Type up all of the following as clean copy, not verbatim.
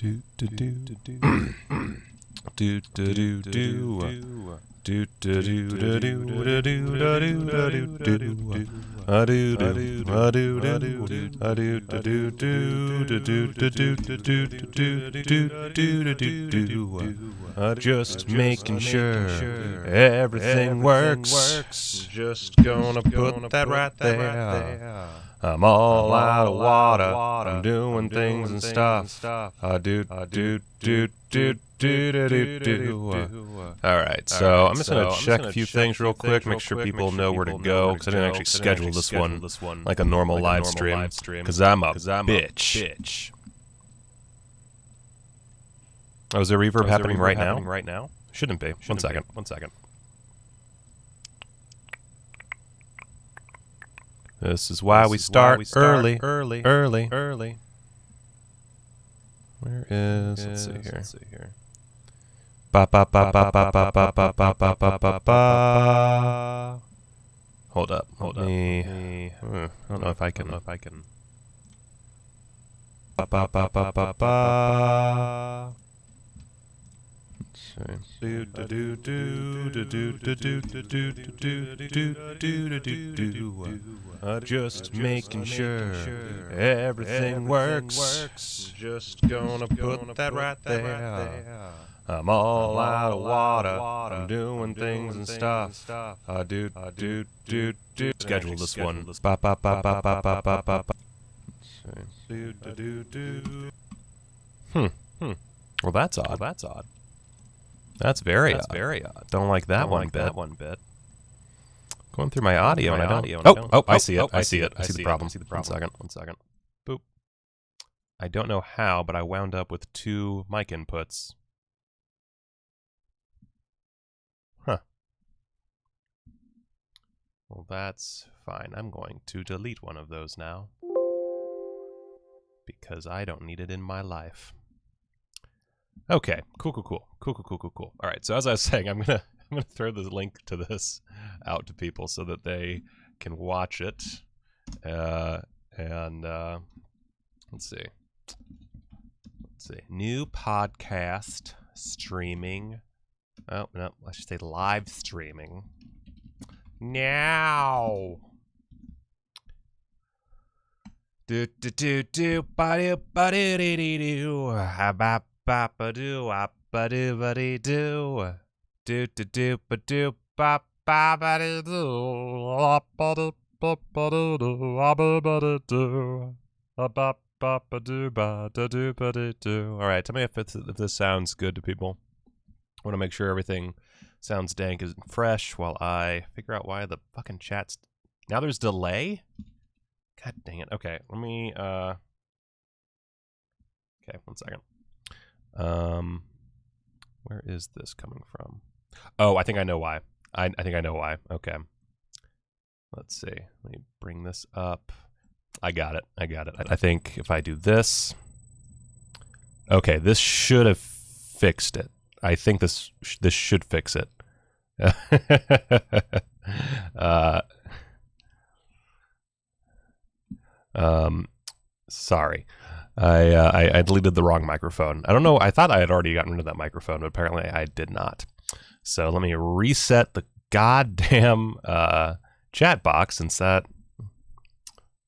Do do do do do do do do do. Do do do do do do do do do do. I do do I do do I do do do do do do do do do. Just making sure everything works. Just gonna put that right there. I'm all out of water. I'm doing things and stuff. I do do do do do do do. All right, so I'm just gonna check a few things real quick, make sure people know where to go, because I didn't actually schedule this one like a normal live stream, because I'm a bitch. Oh, is there reverb happening right now? Shouldn't be. One second. This is why we start early. Where is? Let's see here. Ba ba ba ba ba ba ba ba ba ba ba ba ba. Hold up. I don't know if I can. Ba ba ba ba ba ba. Do do do do do do do do do do do do. Just making sure everything works. Just gonna put that right there. I'm all out of water. I'm doing things and stuff. I do. Schedule this one. Ba ba ba ba ba ba ba ba. Well, that's odd. That's very odd. Don't like that one bit. Going through my audio and I don't. Oh, I see it. I see the problem. One second. Boop. I don't know how, but I wound up with two mic inputs. Huh. Well, that's fine. I'm going to delete one of those now, because I don't need it in my life. Okay, cool. All right, so as I was saying, I'm gonna throw the link to this out to people so that they can watch it. And let's see, new podcast streaming. Oh no, I should say live streaming now. Do do do do ba do ba do do do do. Ba ba do ba do ba do do do ba do ba ba ba do ba do ba ba do ba do do ba ba do ba do ba do. All right, tell me if this sounds good to people. I want to make sure everything sounds dank and fresh while I figure out why the fucking chat's now there's delay. God dang it. Okay, let me okay, one second. Where is this coming from? Oh, I think I know why. I think I know why. Okay. Let's see. Let me bring this up. I got it. I think if I do this. Okay, this should have fixed it. I think this should fix it. Sorry. I deleted the wrong microphone. I don't know. I thought I had already gotten rid of that microphone, but apparently I did not. So let me reset the goddamn chat box, since that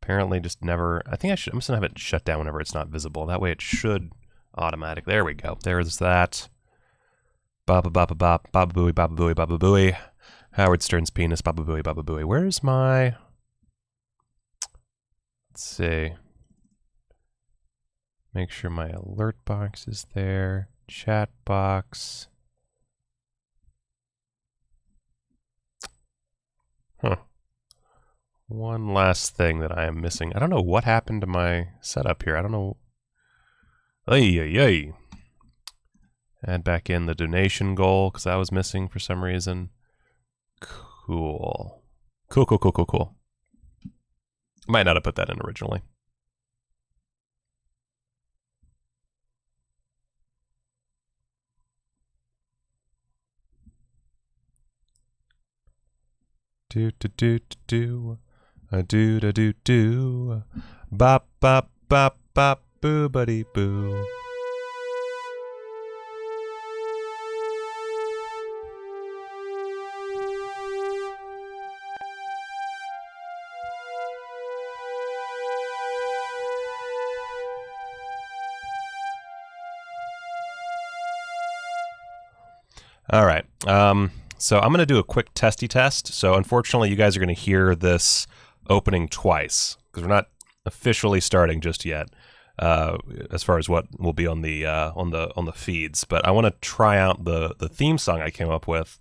apparently just never. I think I'm just gonna have it shut down whenever it's not visible. That way it should automatic. There we go. There's that. Baba baba bop. Baba booey. Baba booey. Baba booey. Howard Stern's penis. Baba booey. Baba booey. Where's my? Let's see. Make sure my alert box is there. Chat box. Huh. One last thing that I am missing. I don't know what happened to my setup here. I don't know. Ay. Add back in the donation goal, because that was missing for some reason. Cool. Might not have put that in originally. Do do do do do do do bop bop bop bop boo buddy boo. All right. So I'm going to do a quick testy test. So unfortunately, you guys are going to hear this opening twice because we're not officially starting just yet, as far as what will be on the feeds. But I want to try out the theme song I came up with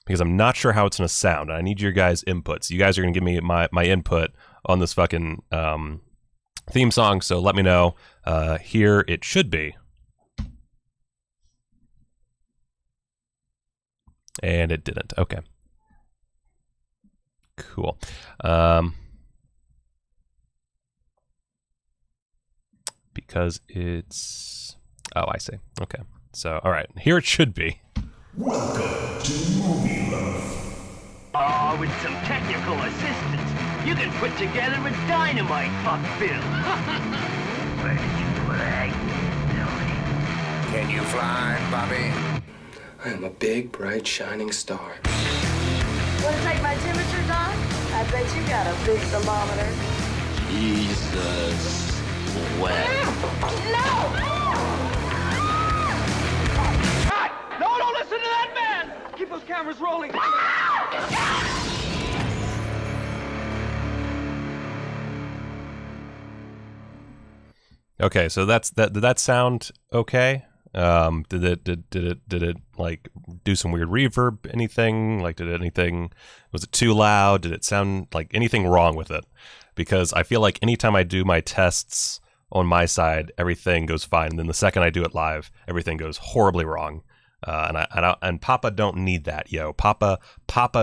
because I'm not sure how it's going to sound. I need your guys' inputs. You guys are going to give me my input on this fucking theme song. So let me know. Here it should be. And it didn't. Okay. Cool. Because it's... Oh, I see. Okay. So, all right. Here it should be. Welcome to MovieLoaf. Oh, with some technical assistance, you can put together a dynamite fuck film. Where did you play, Billy? Can you fly, Bobby? I am a big, bright, shining star. Want to take my temperature, Doc? I bet you got a big thermometer. Jesus. Wet. No! Cut! No, don't listen to that man! Keep those cameras rolling. Okay, so did that sound okay? Did it like do some weird reverb? Anything? Like was it too loud? Did it sound like anything wrong with it? Because I feel like anytime I do my tests on my side, everything goes fine. And then the second I do it live, everything goes horribly wrong. And Papa don't need that, yo. Papa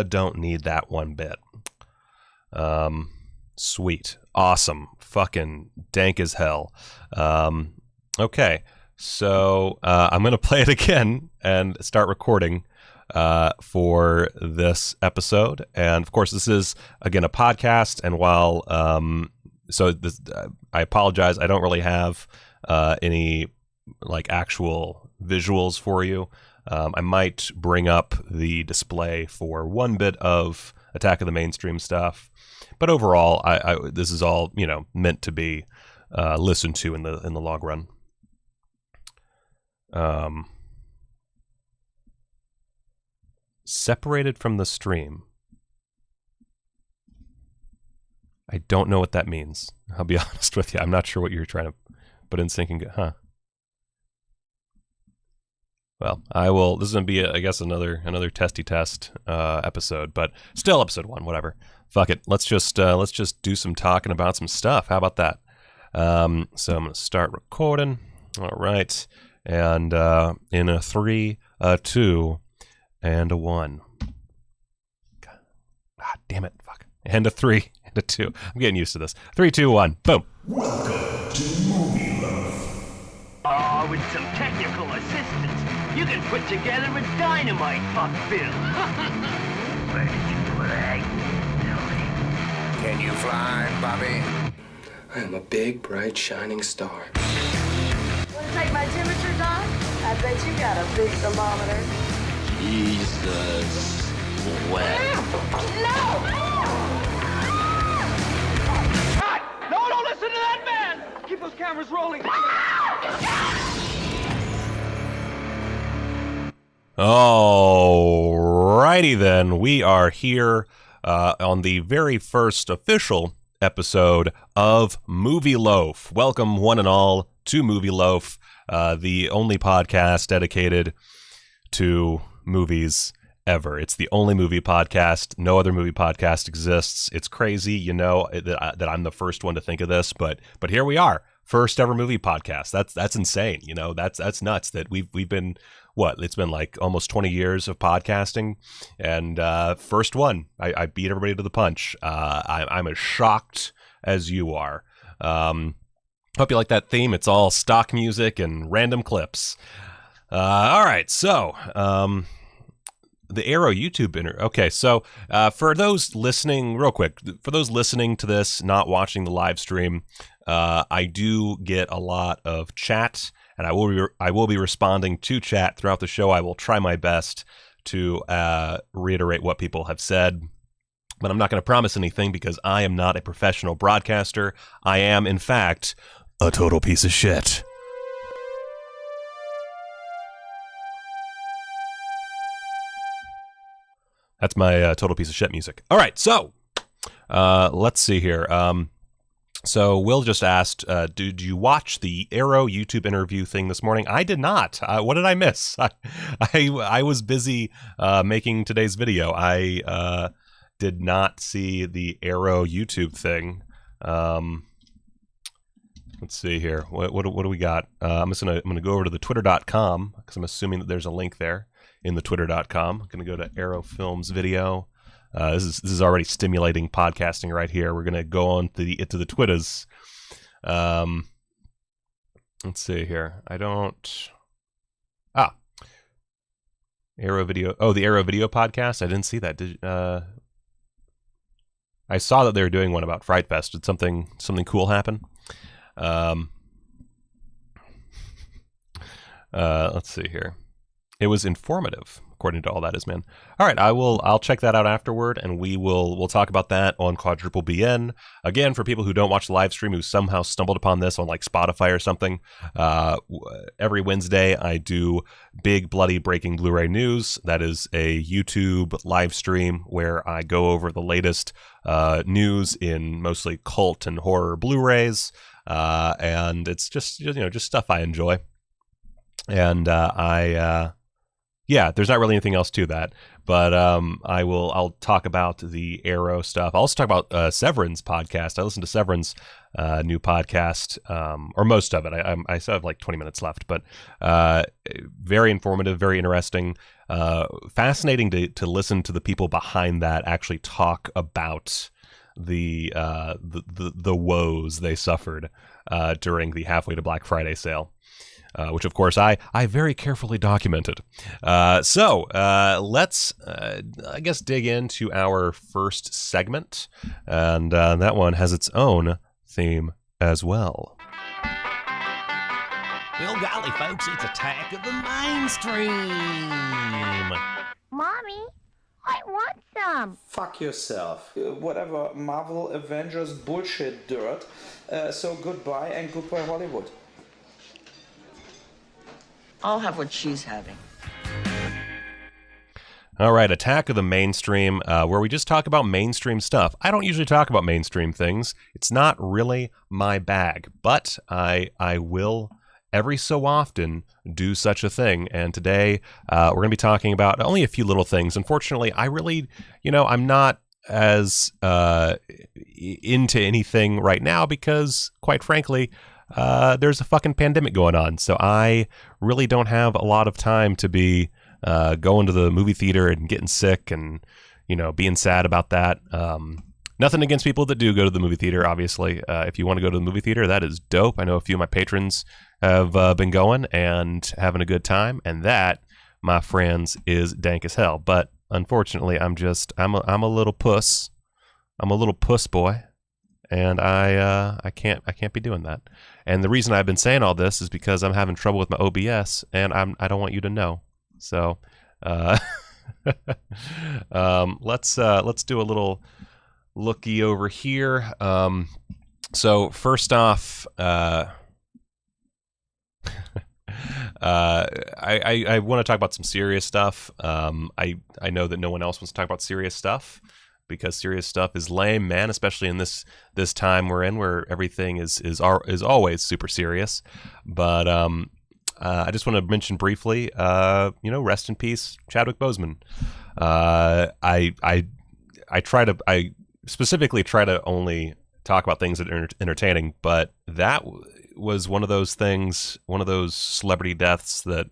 don't need that one bit. Sweet. Awesome. Fucking dank as hell. Okay. So I'm going to play it again and start recording for this episode. And of course, this is, again, a podcast. And while, I apologize. I don't really have any like actual visuals for you. I might bring up the display for one bit of Attack of the Mainstream stuff. But overall, this is all, meant to be listened to in the long run. Separated from the stream. I don't know what that means. I'll be honest with you. I'm not sure what you're trying to put in sync and go, huh? Well, I will. This is going to be, I guess, another testy test episode, but still episode 1, whatever. Fuck it. Let's just do some talking about some stuff. How about that? So I'm going to start recording. All right. And in a 3, a 2, and a 1. God. Ah, damn it. Fuck. And a 3, and a 2. I'm getting used to this. 3, 2, 1. Boom. Welcome to MovieLoaf. Oh, with some technical assistance, you can put together a dynamite fuck film. Where did you play, Billy? Can you fly, Bobby? I am a big, bright, shining star. Want to take my temperature, Doc? I bet you got a big thermometer. Jesus. Wet. No! Cut! No, don't listen to that man! Keep those cameras rolling. Alrighty then, we are here on the very first official episode of MovieLoaf. Welcome one and all to MovieLoaf, the only podcast dedicated to movies ever. It's the only movie podcast. No other movie podcast exists. It's crazy, that I'm the first one to think of this, but here we are, first ever movie podcast. That's insane. That's nuts that we've been. What? It's been like almost 20 years of podcasting, and first one. I beat everybody to the punch. I'm as shocked as you are. Hope you like that theme. It's all stock music and random clips. All right, so the Arrow YouTube Okay, so for those listening, real quick, for those listening to this, not watching the live stream, I do get a lot of chat. And I will be responding to chat throughout the show. I will try my best to reiterate what people have said. But I'm not going to promise anything because I am not a professional broadcaster. I am, in fact, a total piece of shit. That's my total piece of shit music. All right, so let's see here. So Will just asked, did you watch the Arrow YouTube interview thing this morning? I did not. What did I miss? I was busy making today's video. I did not see the Arrow YouTube thing. Let's see here. What do we got? I'm gonna go over to the twitter.com because I'm assuming that there's a link there in the twitter.com. I'm gonna go to Arrow Films video. This is already stimulating podcasting right here. We're gonna go on to the Twitters. Let's see here. Arrow video. Oh, the Arrow video podcast. I didn't see that. I saw that they were doing one about Fright Fest. Did something cool happen? Let's see here. It was informative, according to All That Is Man. All right, I'll check that out afterward, and we'll talk about that on Quadruple BN. Again, for people who don't watch the live stream, who somehow stumbled upon this on like Spotify or something, every Wednesday I do Big Bloody Breaking Blu-ray News. That is a YouTube live stream where I go over the latest news in mostly cult and horror Blu-rays, and it's just stuff I enjoy. And there's not really anything else to that, but I'll talk about the Arrow stuff. I'll also talk about Severin's podcast. I listened to Severin's new podcast, or most of it. I still have like 20 minutes left, but very informative, very interesting, fascinating to listen to the people behind that actually talk about the woes they suffered during the Halfway to Black Friday sale. Which, of course, I very carefully documented. So let's, I guess, dig into our first segment. And that one has its own theme as well. Well, golly, folks, it's Attack of the Mainstream. Mommy, I want some. Fuck yourself. Whatever Marvel Avengers bullshit dirt. So goodbye and goodbye Hollywood. I'll have what she's having. All right, Attack of the Mainstream, where we just talk about mainstream stuff. I don't usually talk about mainstream things. It's not really my bag, but I will every so often do such a thing. And today we're going to be talking about only a few little things. Unfortunately, I really, I'm not as into anything right now because, quite frankly, there's a fucking pandemic going on. So I really don't have a lot of time to be going to the movie theater and getting sick and, being sad about that. Nothing against people that do go to the movie theater, obviously. If you want to go to the movie theater, that is dope. I know a few of my patrons have been going and having a good time. And that, my friends, is dank as hell. But unfortunately, I'm a little puss. I'm a little puss boy. And I can't be doing that. And the reason I've been saying all this is because I'm having trouble with my OBS, and I don't want you to know. So let's do a little looky over here. So first off, I want to talk about some serious stuff. I know that no one else wants to talk about serious stuff, because serious stuff is lame, man, especially in this time we're in where everything is always super serious. But I just want to mention briefly, rest in peace, Chadwick Boseman. I specifically try to only talk about things that are entertaining, but that was one of those things, one of those celebrity deaths that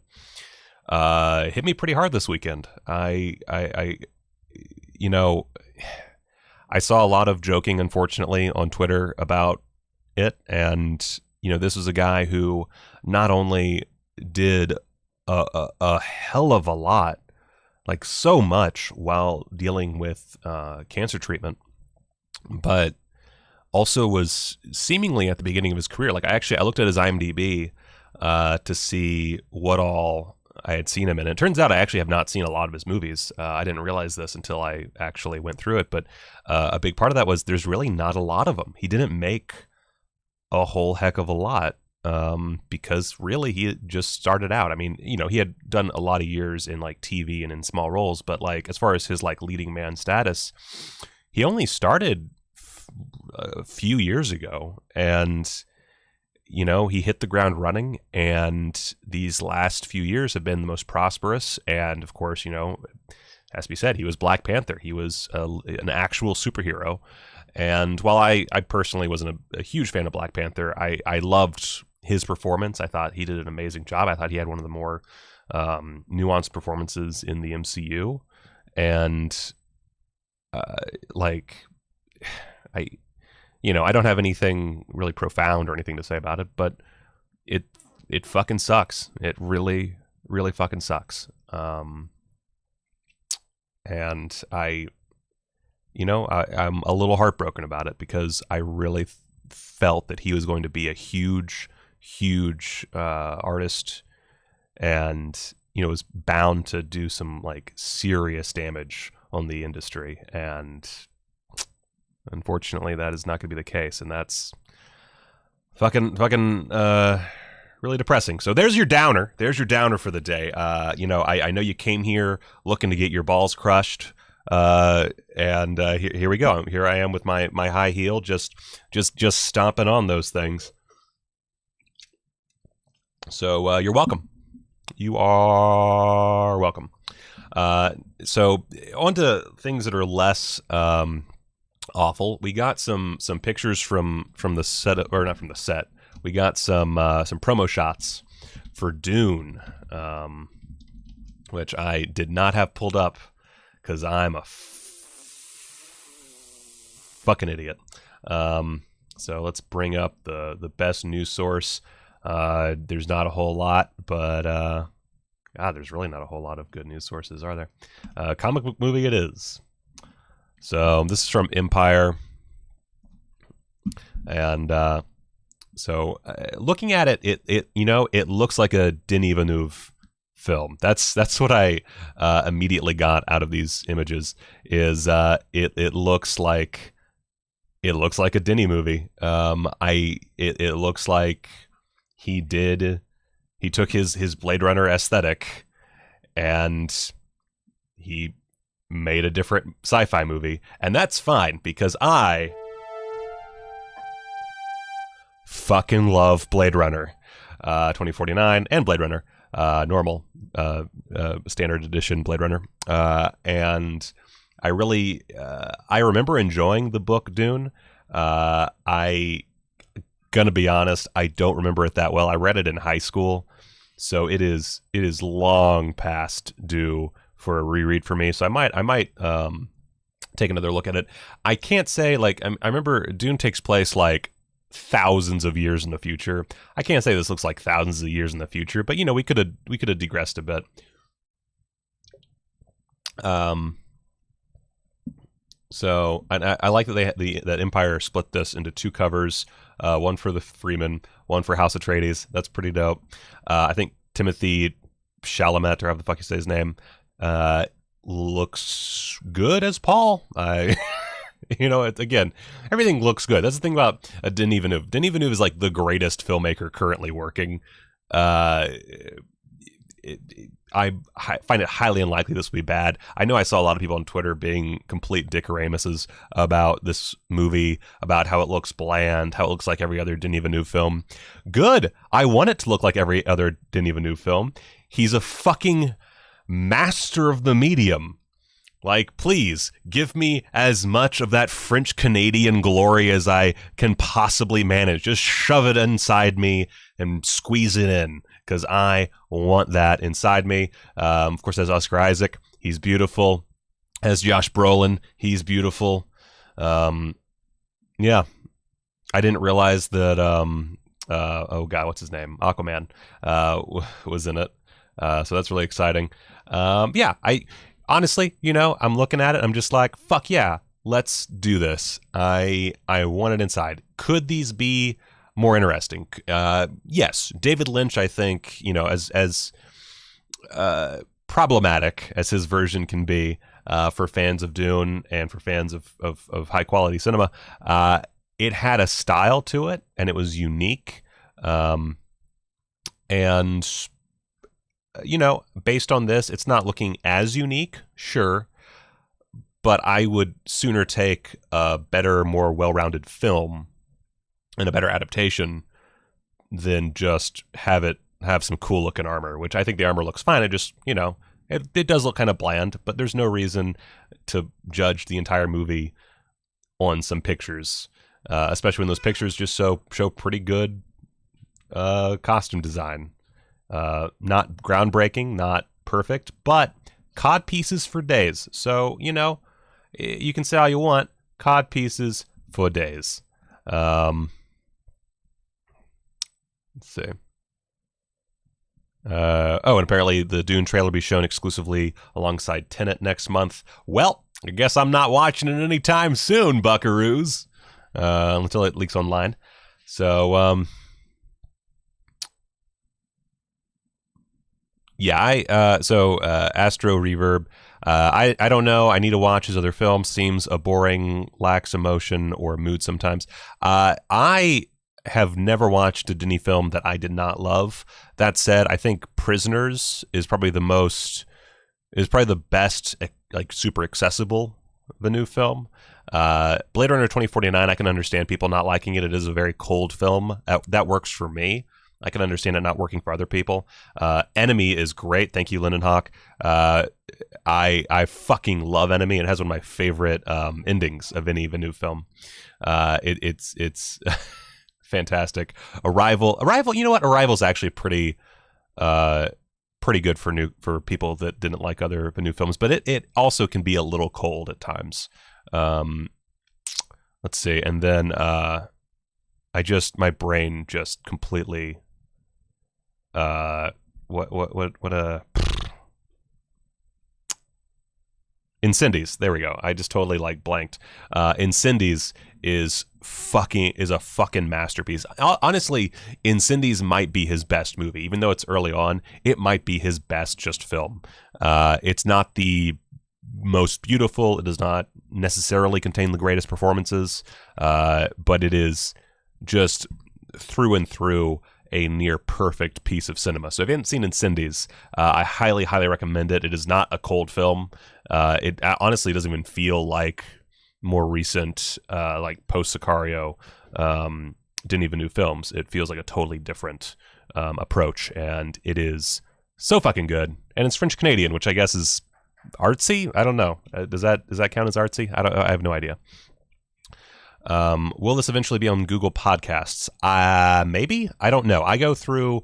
hit me pretty hard this weekend. I saw a lot of joking, unfortunately, on Twitter about it. And, this was a guy who not only did a hell of a lot, like so much while dealing with cancer treatment, but also was seemingly at the beginning of his career. Like I looked at his IMDb to see what all I had seen him in. And it turns out I actually have not seen a lot of his movies. I didn't realize this until I actually went through it. But a big part of that was there's really not a lot of them. He didn't make a whole heck of a lot because really he just started out. I mean, he had done a lot of years in like TV and in small roles, but like as far as his like leading man status, he only started a few years ago, and he hit the ground running, and these last few years have been the most prosperous. And of course, has to be said, he was Black Panther. He was an actual superhero. And while I personally wasn't a huge fan of Black Panther, I loved his performance. I thought he did an amazing job. I thought he had one of the more nuanced performances in the MCU. And I don't have anything really profound or anything to say about it, but it fucking sucks. It really, really fucking sucks. And I'm a little heartbroken about it, because I really felt that he was going to be a huge artist, and was bound to do some like serious damage on the industry. And unfortunately, that is not going to be the case, and that's fucking really depressing. So there's your downer. There's your downer for the day. I know you came here looking to get your balls crushed, and here we go. Here I am with my high heel, just stomping on those things. So you're welcome. You are welcome. So on to things that are less awful. We got some pictures from the set, or not from the set. We got some promo shots for Dune, which I did not have pulled up because I'm a fucking idiot. So let's bring up the best news source. There's not a whole lot, but there's really not a whole lot of good news sources, are there? Comic book movie it is. So this is from Empire, and so looking at it, it looks like a Denis Villeneuve film. That's what I immediately got out of these images. Is it looks like a Denis movie. It looks like he took his Blade Runner aesthetic and he made a different sci-fi movie, and that's fine, because I fucking love Blade Runner 2049 and Blade Runner normal standard edition Blade Runner, and I really I remember enjoying the book Dune. I gonna be honest, I don't remember it that well. I read it in high school, so it is long past due for a reread for me. So I might take another look at it. I can't say, like, I remember Dune takes place like thousands of years in the future. I can't say this looks like thousands of years in the future, but we could have digressed a bit. So I like that that Empire split this into two covers, one for the Freeman, one for House Atreides. That's pretty dope. I think Timothy Chalamet, or however the fuck you say his name, looks good as Paul. Again, everything looks good. That's the thing about Denis Villeneuve. Denis Villeneuve is like the greatest filmmaker currently working. I find it highly unlikely this will be bad. I know I saw a lot of people on Twitter being complete dickoramuses about this movie, about how it looks bland, how it looks like every other Denis Villeneuve film. Good. I want it to look like every other Denis Villeneuve film. He's a fucking master of the medium. Like, please, give me as much of that French-Canadian glory as I can possibly manage. Just shove it inside me and squeeze it in, because I want that inside me. Of course, as Oscar Isaac, he's beautiful. As Josh Brolin, he's beautiful. Yeah. I didn't realize that, oh God, what's his name? Aquaman was in it. So that's really exciting. Yeah, honestly, I'm looking at it, I'm just like, fuck yeah, let's do this. I want it inside. Could these be more interesting? Yes. David Lynch, I think, as problematic as his version can be for fans of Dune and for fans of high quality cinema, it had a style to it, and it was unique. And, based on this, it's not looking as unique, sure, but I would sooner take a better, more well-rounded film and a better adaptation than just have some cool looking armor, which I think the armor looks fine. It just, it does look kind of bland, but there's no reason to judge the entire movie on some pictures, especially when those pictures just show pretty good costume design. Not groundbreaking, not perfect, but cod pieces for days. So, you can say all you want, cod pieces for days. Let's see. And apparently the Dune trailer will be shown exclusively alongside Tenet next month. Well, I guess I'm not watching it anytime soon, buckaroos, until it leaks online. So, Astro Reverb. I don't know. I need to watch his other films. Seems a boring, lacks emotion or mood sometimes. I have never watched a Denis film that I did not love. That said, I think Prisoners is probably the best, like, super accessible Villeneuve film. Blade Runner 2049, I can understand people not liking it. It is a very cold film. That works for me. I can understand it not working for other people. Enemy is great. Thank you, Lindenhawk. I fucking love Enemy. It has one of my favorite endings of any Villeneuve film. It's fantastic. Arrival. You know what? Arrival's actually pretty good for people that didn't like other Villeneuve films, but it also can be a little cold at times. Let's see, and then my brain just completely Incendies. There we go. I just totally blanked. Incendies is a fucking masterpiece. Honestly, Incendies might be his best movie, even though it's early on. It might be his best just film. It's not the most beautiful. It does not necessarily contain the greatest performances, but it is just through and through a near perfect piece of cinema. So if you haven't seen Incendies, I highly, highly recommend it. It is not a cold film. It honestly doesn't even feel like more recent, post-Sicario Denis Villeneuve films. It feels like a totally different approach, and it is so fucking good. And it's French Canadian, which I guess is artsy. I don't know. Does that count as artsy? I have no idea. Will this eventually be on Google Podcasts? Maybe. I don't know. I go through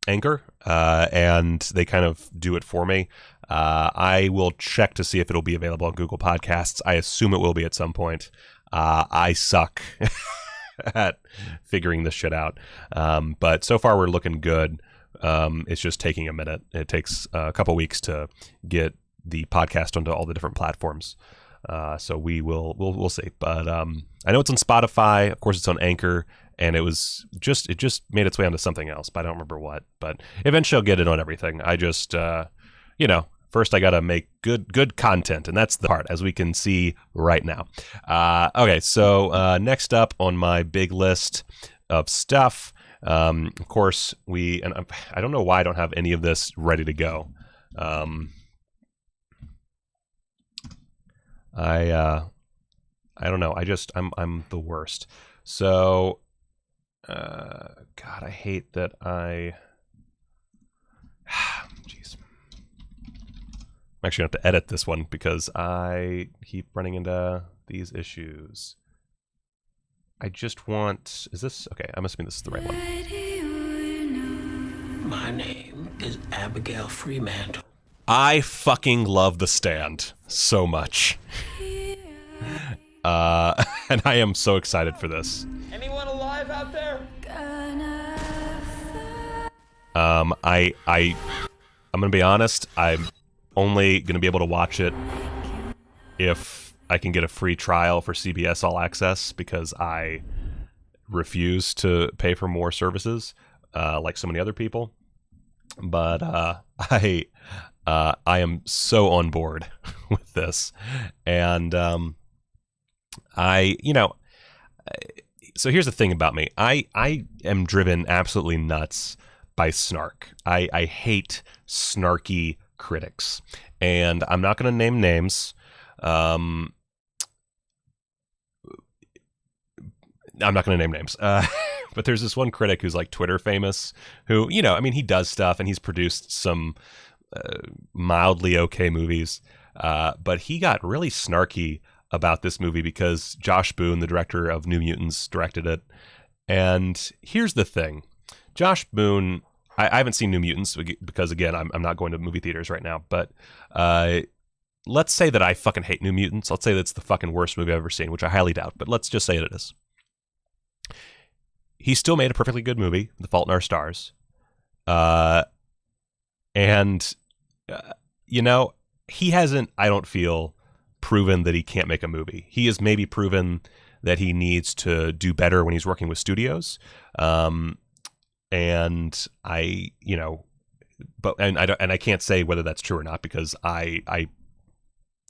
Anchor, and they kind of do it for me. I will check to see if it'll be available on Google Podcasts. I assume it will be at some point. I suck at figuring this shit out. But so far we're looking good. It's just taking a minute. It takes a couple weeks to get the podcast onto all the different platforms. So we'll see. But I know it's on Spotify. Of course, it's on Anchor, and it just made its way onto something else, but I don't remember what. But eventually, I'll get it on everything. I just first I gotta make good content, and that's the part, as we can see right now. Okay, so next up on my big list of stuff, of course I don't know why I don't have any of this ready to go. I don't know. I'm the worst. So, God, I hate that jeez. I'm actually going to have to edit this one because I keep running into these issues. I just want... Is this... Okay, I'm assuming this is the right one. My name is Abigail Fremantle. I fucking love The Stand so much. And I am so excited for this. Anyone alive out there? I'm gonna be honest, I'm only gonna be able to watch it if I can get a free trial for CBS All Access, because I refuse to pay for more services, like so many other people. But I am so on board with this, and So here's the thing about me. I am driven absolutely nuts by snark. I hate snarky critics. And I'm not going to name names. I'm not going to name names. But there's this one critic who's like Twitter famous who, I mean, he does stuff and he's produced some mildly okay movies. But he got really snarky about this movie because Josh Boone, the director of New Mutants, directed it. And here's the thing. Josh Boone, I haven't seen New Mutants because, again, I'm not going to movie theaters right now. But let's say that I fucking hate New Mutants. Let's say that's the fucking worst movie I've ever seen, which I highly doubt. But let's just say it is. He still made a perfectly good movie, The Fault in Our Stars. He hasn't, I don't feel, proven that he can't make a movie. He has maybe proven that he needs to do better when he's working with studios. And I can't say whether that's true or not because I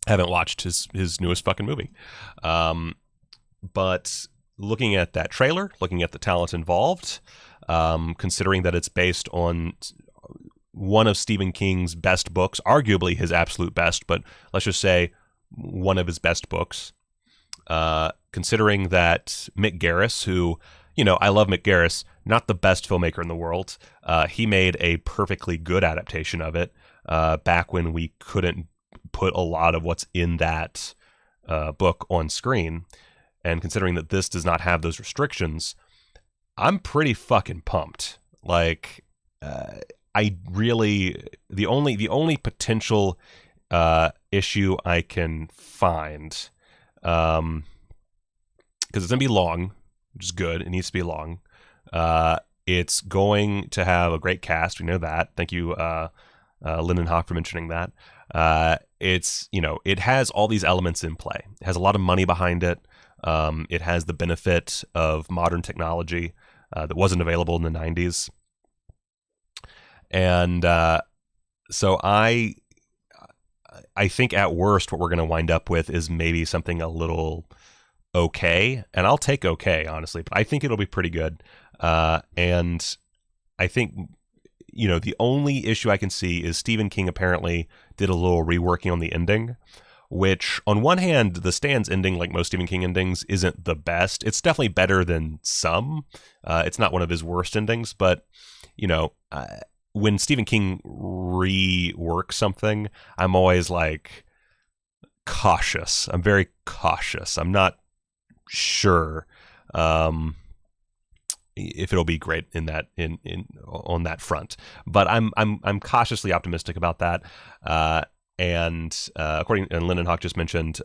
haven't watched his newest fucking movie. But looking at that trailer, looking at the talent involved, considering that it's based on one of Stephen King's best books, arguably his absolute best, but let's just say one of his best books. Considering that Mick Garris, who, I love Mick Garris, not the best filmmaker in the world. He made a perfectly good adaptation of it back when we couldn't put a lot of what's in that book on screen. And considering that this does not have those restrictions, I'm pretty fucking pumped. Like, I really, the only potential issue I can find, because it's gonna be long, which is good. It needs to be long. It's going to have a great cast. We know that. Thank you, Lyndon Hawk, for mentioning that. It's, it has all these elements in play. It has a lot of money behind it. It has the benefit of modern technology that wasn't available in the 90s. And so I think at worst what we're going to wind up with is maybe something a little okay. And I'll take okay, honestly. But I think it'll be pretty good. And I think, the only issue I can see is Stephen King apparently did a little reworking on the ending, which on one hand, The Stand's ending, like most Stephen King endings, isn't the best. It's definitely better than some. It's not one of his worst endings, but, when Stephen King reworks something, I'm always like cautious. I'm very cautious. I'm not sure if it'll be great in that on that front, but I'm cautiously optimistic about that. And Lyndon Hawk just mentioned,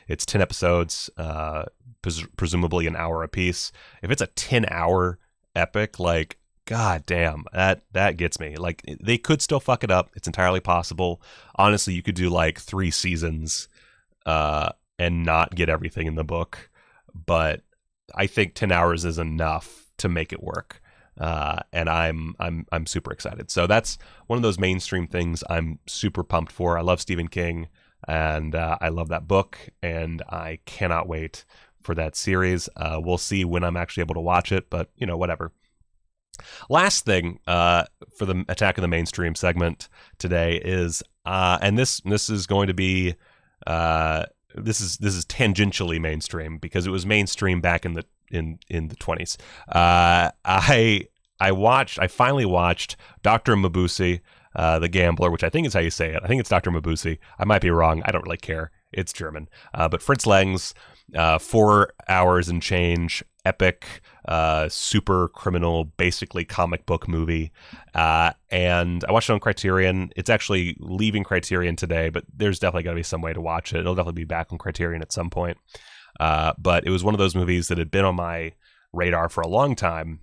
it's 10 episodes, presumably an hour apiece. If it's a 10-hour epic, like, god damn, that gets me. Like, they could still fuck it up. It's entirely possible. Honestly, you could do like 3 seasons and not get everything in the book, but I think 10 hours is enough to make it work. And I'm super excited. So that's one of those mainstream things I'm super pumped for. I love Stephen King, and I love that book, and I cannot wait for that series. We'll see when I'm actually able to watch it, but whatever. Last thing for the Attack of the Mainstream segment today is, and this is going to be this is tangentially mainstream because it was mainstream back in the 20s. I finally watched Dr. Mabuse, The Gambler, which I think is how you say it. I think it's Dr. Mabuse. I might be wrong. I don't really care. It's German. But Fritz Lang's 4 hours and change, epic, super criminal, basically comic book movie. And I watched it on Criterion. It's actually leaving Criterion today, but there's definitely going to be some way to watch it. It'll definitely be back on Criterion at some point. But it was one of those movies that had been on my radar for a long time,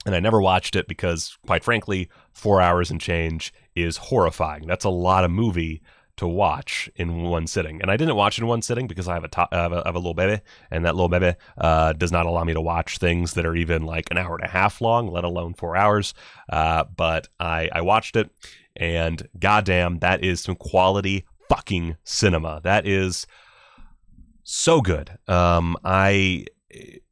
and I never watched it because, quite frankly, 4 hours and change is horrifying. That's a lot of movie to watch in one sitting. And I didn't watch it in one sitting because I have a little baby, and that little baby does not allow me to watch things that are even like an hour and a half long, let alone 4 hours. But I watched it, and goddamn, that is some quality fucking cinema. That is so good.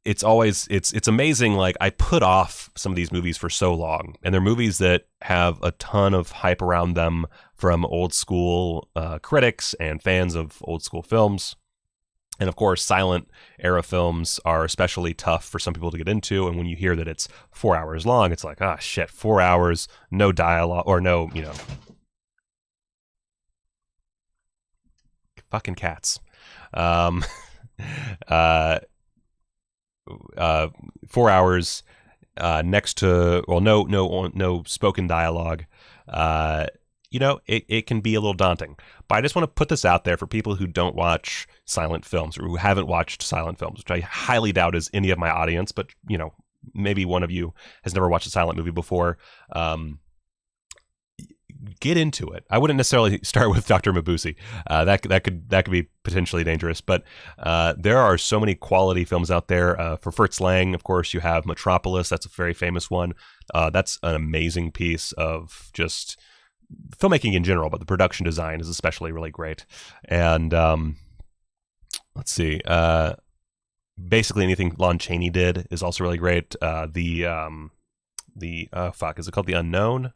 it's always it's amazing. Like, I put off some of these movies for so long, and they're movies that have a ton of hype around them from old school critics and fans of old school films. And of course, silent era films are especially tough for some people to get into. And when you hear that it's 4 hours long, it's like, ah, shit, 4 hours, no dialogue, or no, fucking cats. 4 hours next to, well, no spoken dialogue. It can be a little daunting. But I just want to put this out there for people who don't watch silent films, or who haven't watched silent films, which I highly doubt is any of my audience, but maybe one of you has never watched a silent movie before. Get into it. I wouldn't necessarily start with Dr. Mabuse. That could be potentially dangerous, but there are so many quality films out there. For Fritz Lang, of course, you have Metropolis. That's a very famous one. That's an amazing piece of just filmmaking in general, but the production design is especially really great. And let's see. Basically anything Lon Chaney did is also really great. Is it called The Unknown?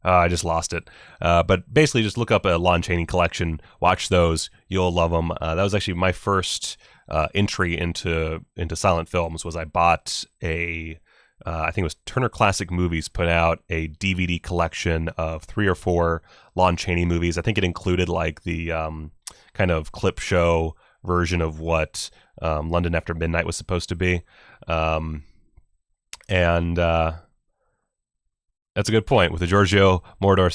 I just lost it. But basically, just look up a Lon Chaney collection, watch those, you'll love them. That was actually my first entry into silent films. Was I bought I think it was Turner Classic Movies put out a DVD collection of 3 or 4 Lon Chaney movies. I think it included like the kind of clip show version of what London After Midnight was supposed to be. That's a good point. With the Giorgio Moroder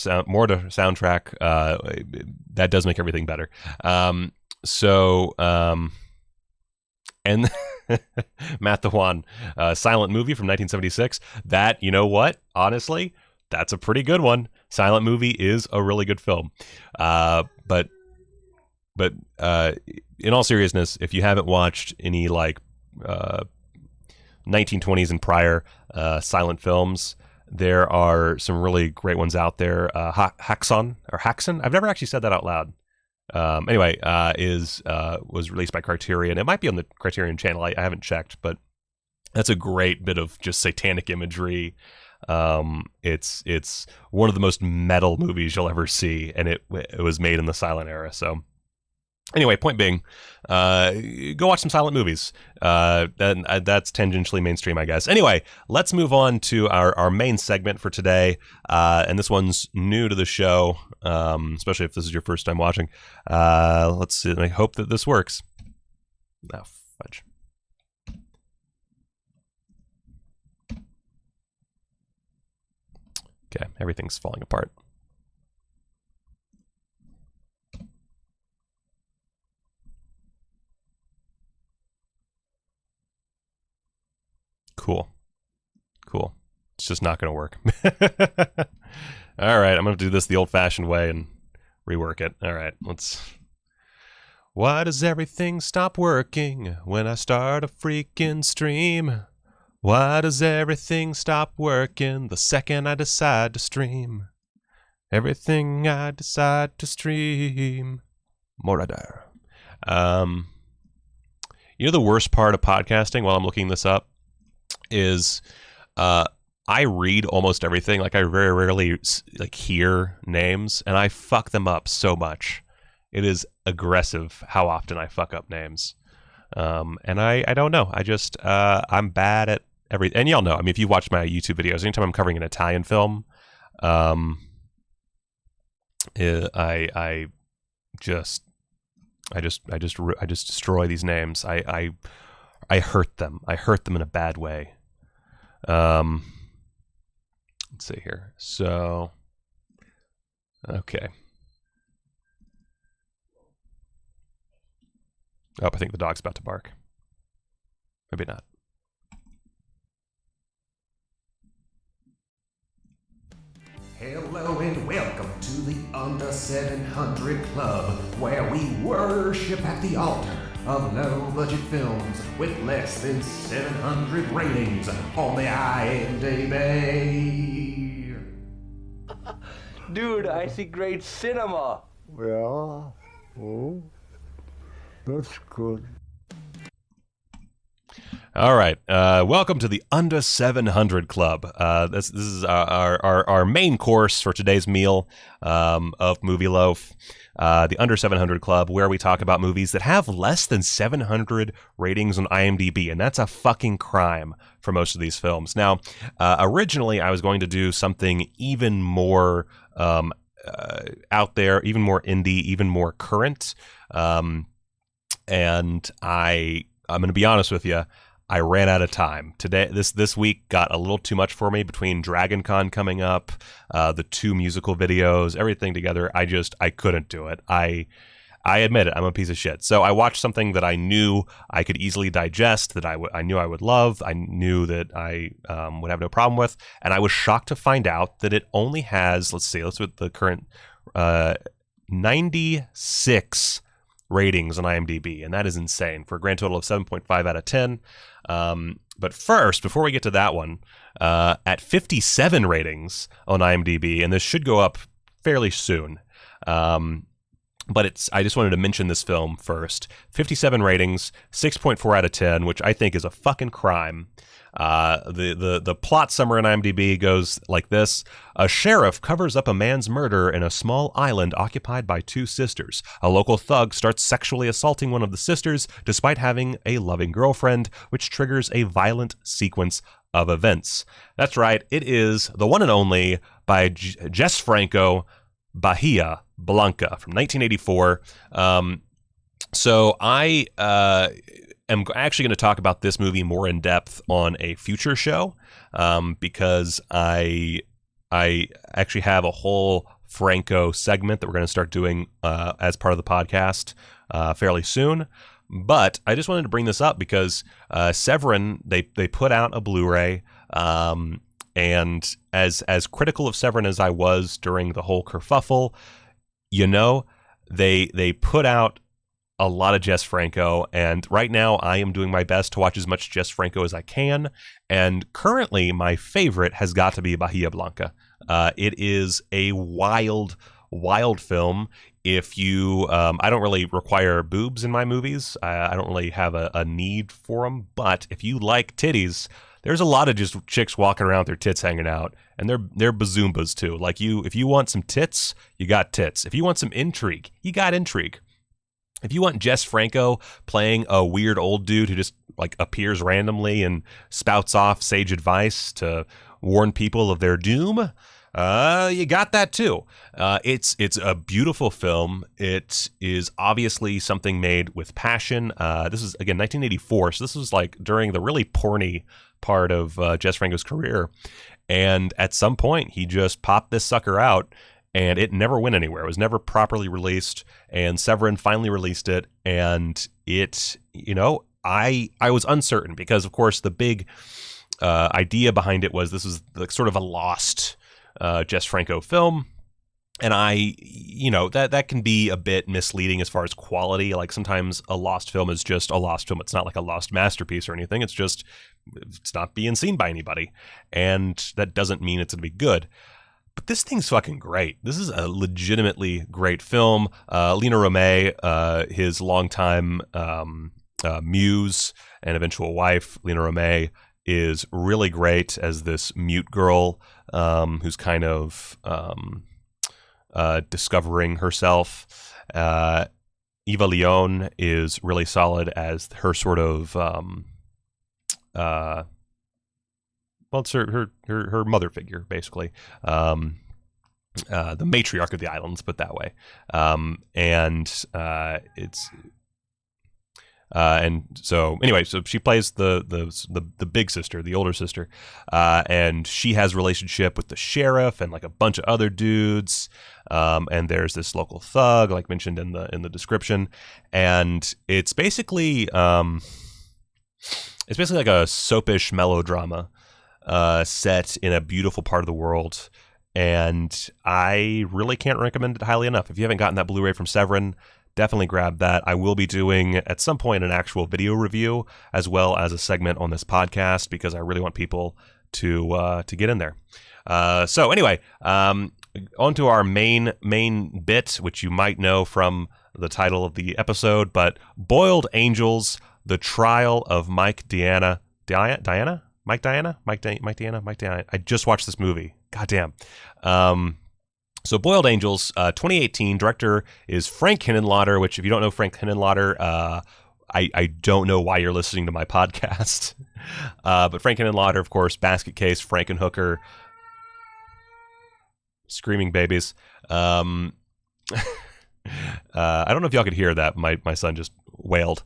soundtrack, that does make everything better. And Matt Dewan, silent movie from 1976. That, you know what? Honestly, that's a pretty good one. Silent movie is a really good film. But in all seriousness, if you haven't watched any like 1920s and prior silent films, there are some really great ones out there. Haxon. I've never actually said that out loud. Was released by Criterion. It might be on the Criterion channel. I haven't checked, but that's a great bit of just satanic imagery. It's one of the most metal movies you'll ever see, and it was made in the silent era. So anyway, point being, go watch some silent movies. That's tangentially mainstream, I guess. Anyway, let's move on to our main segment for today. And this one's new to the show, especially if this is your first time watching. Let's see. I hope that this works. Oh, fudge. Okay, everything's falling apart. Cool. It's just not going to work. All right, I'm going to do this the old-fashioned way and rework it. All right, let's... Why does everything stop working when I start a freaking stream? Why does everything stop working the second I decide to stream? Everything I decide to stream. Moradar. The worst part of podcasting while I'm looking this up is I read almost everything. Like, I very rarely hear names, and I fuck them up so much. It is aggressive how often I fuck up names. And I don't know. I just I'm bad at everything. And y'all know, I mean, if you watch my YouTube videos, anytime I'm covering an Italian film, I just destroy these names. I hurt them. I hurt them in a bad way. Let's see here. So, okay. Oh, I think the dog's about to bark. Maybe not. Hello and welcome to the Under 700 Club, where we worship at the altar of low-budget films with less than 700 ratings on the IMDb. Dude, I see great cinema. Yeah. Oh, that's good. All right. Welcome to the Under 700 Club. This is our main course for today's meal of MovieLoaf. The Under 700 Club, where we talk about movies that have less than 700 ratings on IMDb, and that's a fucking crime for most of these films. Now, originally, I was going to do something even more out there, even more indie, even more current, and I'm going to be honest with you. I ran out of time. This week got a little too much for me between Dragon Con coming up, the 2 musical videos, everything together. I couldn't do it. I admit it. I'm a piece of shit. So I watched something that I knew I could easily digest, that I knew I would love, I knew that I would have no problem with, and I was shocked to find out that it only has, let's with the current 96 ratings on IMDb, and that is insane for a grand total of 7.5 out of 10. But first, before we get to that one, at 57 ratings on IMDb, and this should go up fairly soon. But I just wanted to mention this film first. 57 ratings, 6.4 out of 10, which I think is a fucking crime. The plot summary on IMDb goes like this. A sheriff covers up a man's murder in a small island occupied by 2 sisters. A local thug starts sexually assaulting one of the sisters despite having a loving girlfriend, which triggers a violent sequence of events. That's right, it is the one and only by Jess Franco, Bahia Blanca from 1984. So I am actually going to talk about this movie more in depth on a future show, because I actually have a whole Franco segment that we're going to start doing as part of the podcast fairly soon. But I just wanted to bring this up because Severin, they put out a Blu-ray, and as critical of Severin as I was during the whole kerfuffle, they put out a lot of Jess Franco, and right now I am doing my best to watch as much Jess Franco as I can, and currently my favorite has got to be Bahia Blanca. It is a wild film. If you, I don't really require boobs in my movies. I don't really have a need for them, but if you like titties, there's a lot of just chicks walking around with their tits hanging out, and they're bazoombas too. Like if you want some tits, you got tits. If you want some intrigue, you got intrigue. If you want Jess Franco playing a weird old dude who just like appears randomly and spouts off sage advice to warn people of their doom, you got that too. It's a beautiful film. It is obviously something made with passion. This is again 1984, so this was like during the really porny part of Jess Franco's career, and at some point he just popped this sucker out, and it never went anywhere. It was never properly released, and Severin finally released it, and it, I was uncertain because, of course, the big idea behind it was this was like sort of a lost Jess Franco film, and that can be a bit misleading as far as quality. Like sometimes a lost film is just a lost film. It's not like a lost masterpiece or anything. It's not being seen by anybody, and that doesn't mean it's going to be good. But this thing's fucking great. This is a legitimately great film. Lena Romay, his longtime muse and eventual wife, Lena Romay, is really great as this mute girl who's kind of discovering herself. Eva Leon is really solid as her sort of it's her mother figure, basically. The matriarch of the island, let's put it that way. And so anyway, so she plays the big sister, the older sister, and she has a relationship with the sheriff and like a bunch of other dudes. And there's this local thug, like mentioned in the description, and it's basically like a soapish melodrama set in a beautiful part of the world. And I really can't recommend it highly enough. If you haven't gotten that Blu-ray from Severin, definitely grab that. I will be doing at some point an actual video review as well as a segment on this podcast because I really want people to get in there. So anyway, on to our main bit, which you might know from the title of the episode, but Boiled Angels The Trial of Mike Diana. Diana? Mike Diana? Mike Diana? I just watched this movie. Goddamn. So Boiled Angels, 2018. Director is Frank Henenlotter, which if you don't know Frank Henenlotter, I don't know why you're listening to my podcast. But Frank Henenlotter, of course, Basket Case, Frankenhooker, Screaming Babies. I don't know if y'all could hear that. My son just wailed.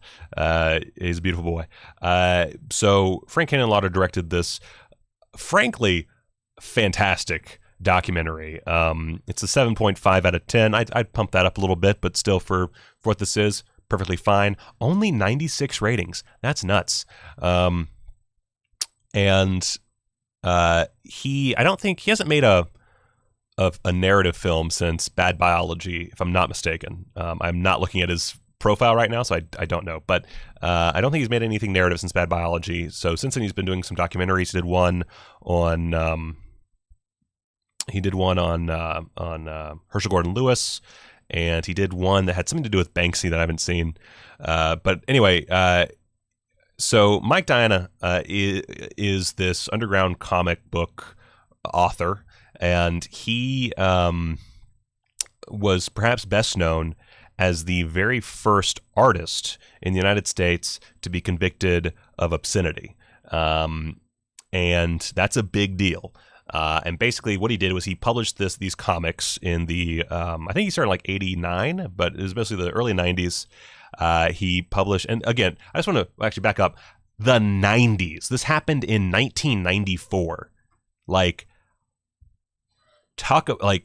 He's a beautiful boy. So Frank Henenlotter directed this, frankly, fantastic documentary. It's a 7.5 out of 10. I'd pump that up a little bit, but still for what this is, perfectly fine. Only 96 ratings. That's nuts. I don't think he hasn't made a narrative film since Bad Biology, if I'm not mistaken. I'm not looking at his profile right now, so I don't know. But I don't think he's made anything narrative since Bad Biology. So since then, he's been doing some documentaries. He did one on Herschel Gordon Lewis, and he did one that had something to do with Banksy that I haven't seen. But anyway, so Mike Diana is this underground comic book author, and he was perhaps best known as the very first artist in the United States to be convicted of obscenity. And that's a big deal. And basically what he did was he published these comics in the, I think he started like 89, but it was basically the early 90s. He published, and again, I just want to actually back up, the 90s. This happened in 1994.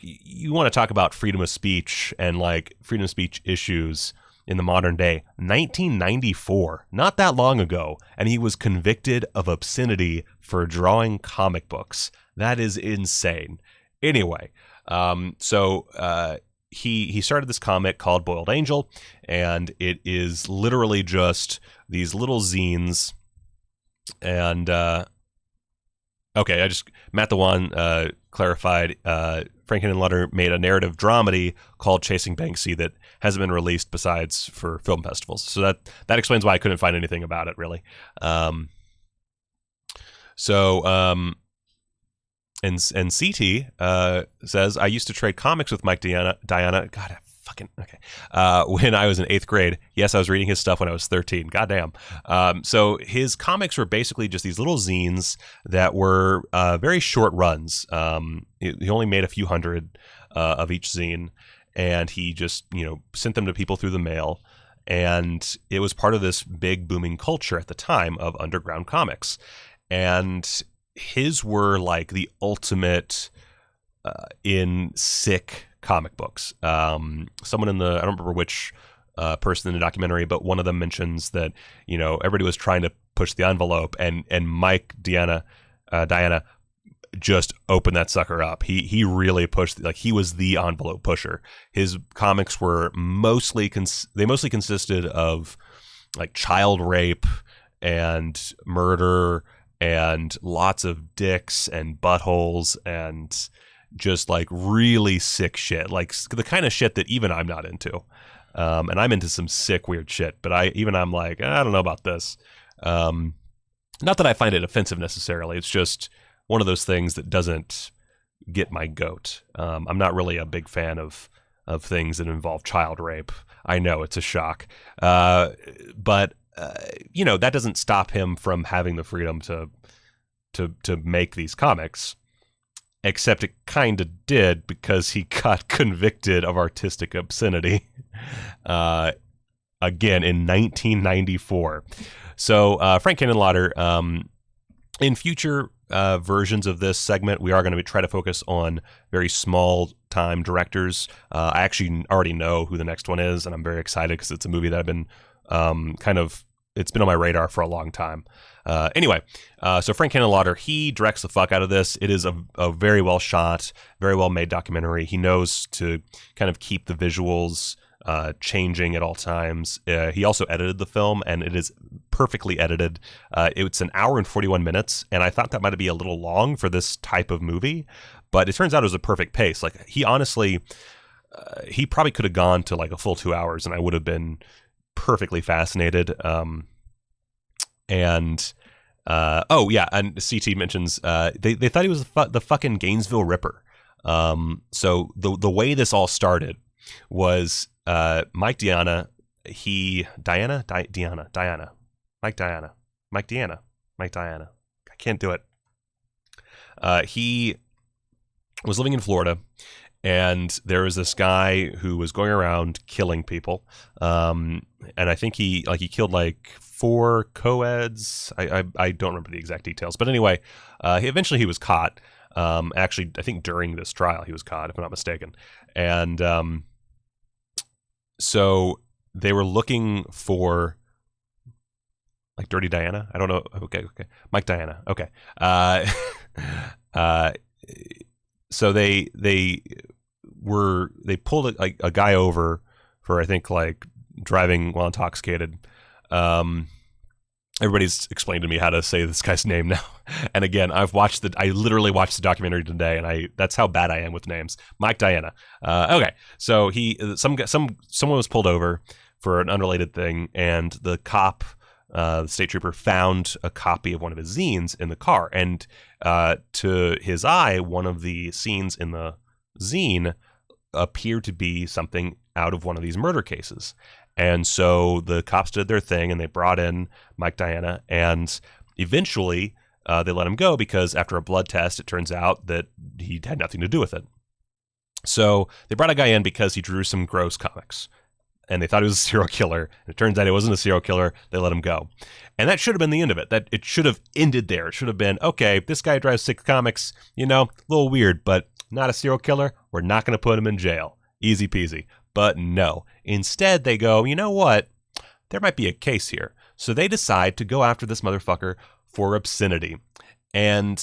You want to talk about freedom of speech and like freedom of speech issues in the modern day. 1994, not that long ago, and he was convicted of obscenity for drawing comic books. That is insane. Anyway, so he started this comic called Boiled Angel, and it is literally just these little zines. And okay, Matt the One clarified. Frank Henenlotter made a narrative dramedy called Chasing Banksy that hasn't been released besides for film festivals. So that explains why I couldn't find anything about it really. And CT says, I used to trade comics with Mike Diana. God, okay. When I was in 8th grade. Yes, I was reading his stuff when I was 13. Goddamn. So his comics were basically just these little zines that were very short runs. He only made a few hundred of each zine, and he just, sent them to people through the mail. And it was part of this big booming culture at the time of underground comics. And his were like the ultimate in sick comic books. Someone I don't remember which person in the documentary, but one of them mentions that, everybody was trying to push the envelope, and Mike Diana just opened that sucker up. He really pushed, like, he was the envelope pusher. His comics were mostly consisted of like child rape and murder and lots of dicks and buttholes and just like really sick shit, like the kind of shit that even I'm not into. And I'm into some sick, weird shit, but I'm like, I don't know about this. Not that I find it offensive necessarily. It's just one of those things that doesn't get my goat. I'm not really a big fan of things that involve child rape. I know it's a shock. But that doesn't stop him from having the freedom to make these comics, except it kind of did, because he got convicted of artistic obscenity again in 1994. So Frank Henenlotter, in future versions of this segment, we are going to try to focus on very small time directors. I actually already know who the next one is, and I'm very excited because it's a movie that I've been it's been on my radar for a long time. Anyway, so Frank Henenlotter, he directs the fuck out of this. It is a very well shot, very well made documentary. He knows to kind of keep the visuals changing at all times. He also edited the film, and it is perfectly edited. It's an hour and 41 minutes, and I thought that might be a little long for this type of movie, but it turns out it was a perfect pace. Like, he honestly, he probably could have gone to like a full 2 hours, and I would have been perfectly fascinated. And oh yeah, and CT mentions they thought he was the fucking Gainesville Ripper. So the way this all started was Mike Deanna, I can't do it. He was living in Florida, and there was this guy who was going around killing people. And I think he killed like 4 co-eds. I don't remember the exact details, but anyway, eventually he was caught. Actually, I think during this trial he was caught, if I'm not mistaken. And so they were looking for like Dirty Diana. I don't know. Okay. Mike Diana. Okay. So they pulled a guy over for, I think, like driving while intoxicated. Everybody's explained to me how to say this guy's name now. And again, I literally watched the documentary today, and that's how bad I am with names. Mike Diana. Okay. So someone was pulled over for an unrelated thing, and the cop, the state trooper, found a copy of one of his zines in the car. And to his eye, one of the scenes in the zine appeared to be something out of one of these murder cases. And so the cops did their thing, and they brought in Mike Diana, and eventually they let him go because after a blood test, it turns out that he had nothing to do with it. So they brought a guy in because he drew some gross comics, and they thought he was a serial killer. And it turns out he wasn't a serial killer. They let him go. And that should have been the end of it. That it should have ended there. It should have been, okay, this guy draws sick comics, a little weird, but not a serial killer. We're not going to put him in jail. Easy peasy. But no. Instead, they go, you know what? There might be a case here. So they decide to go after this motherfucker for obscenity. And,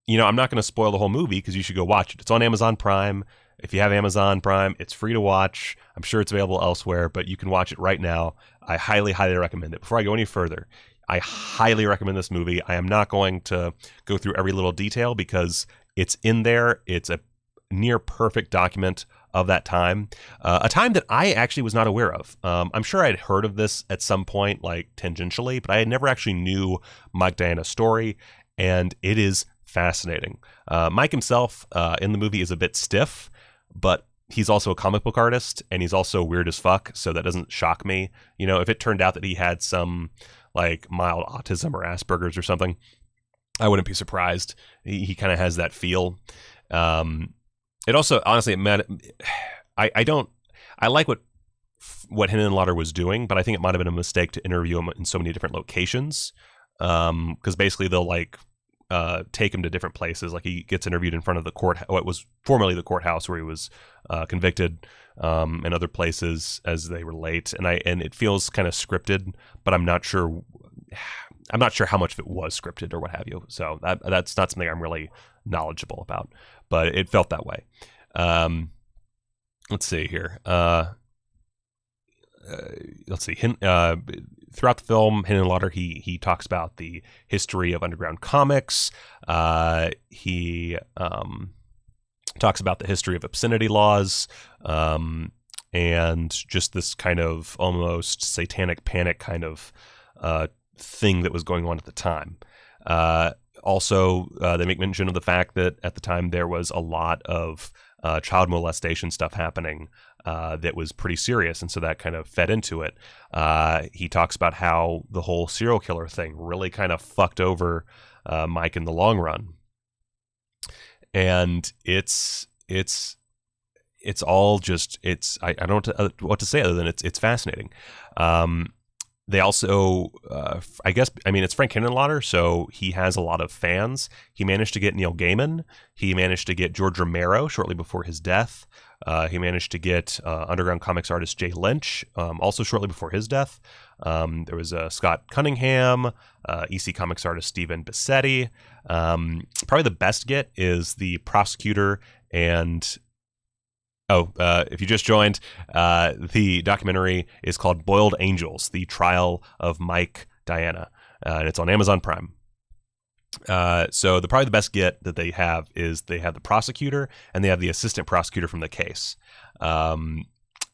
I'm not going to spoil the whole movie because you should go watch it. It's on Amazon Prime. If you have Amazon Prime, it's free to watch. I'm sure it's available elsewhere, but you can watch it right now. I highly, highly recommend it. Before I go any further, I highly recommend this movie. I am not going to go through every little detail because it's in there. It's a near perfect document of that time, a time that I actually was not aware of. I'm sure I'd heard of this at some point, like tangentially, but I had never actually knew Mike Diana's story, and it is fascinating. Mike himself in the movie is a bit stiff, but he's also a comic book artist, and he's also weird as fuck, so that doesn't shock me. If it turned out that he had some like mild autism or Asperger's or something, I wouldn't be surprised. He kind of has that feel. It also, honestly, I like what Henenlotter was doing, but I think it might have been a mistake to interview him in so many different locations. Because basically they'll take him to different places. Like he gets interviewed in front of what was formerly the courthouse where he was convicted, and other places as they relate. And it feels kind of scripted, but I'm not sure how much of it was scripted or what have you. So that's not something I'm really knowledgeable about, but it felt that way. Let's see here. Let's see. Throughout the film, Henenlotter, he talks about the history of underground comics. He talks about the history of obscenity laws, and just this kind of almost satanic panic kind of thing that was going on at the time. Also, they make mention of the fact that at the time there was a lot of child molestation stuff happening that was pretty serious, and so that kind of fed into it. He talks about how the whole serial killer thing really kind of fucked over Mike in the long run, and it's all just I don't know what to say other than it's fascinating. They also, it's Frank Henenlotter, so he has a lot of fans. He managed to get Neil Gaiman. He managed to get George Romero shortly before his death. He managed to get underground comics artist Jay Lynch, also shortly before his death. There was Scott Cunningham, EC Comics artist Stephen Bissetti. Probably the best get is the prosecutor and... if you just joined, the documentary is called Boiled Angels, The Trial of Mike Diana, and it's on Amazon Prime. So probably the best get that they have is they have the prosecutor and they have the assistant prosecutor from the case.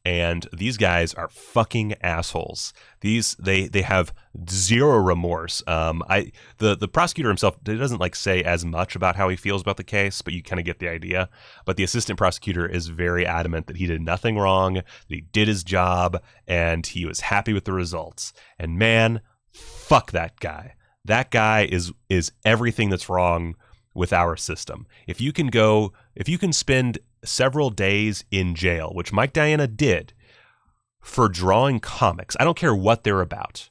And these guys are fucking assholes. They have zero remorse. The prosecutor himself doesn't like say as much about how he feels about the case, but you kind of get the idea. But the assistant prosecutor is very adamant that he did nothing wrong, that he did his job, and he was happy with the results. And man, fuck that guy. That guy is everything that's wrong with our system. If you can spend several days in jail, which Mike Diana did, for drawing comics, I don't care what they're about,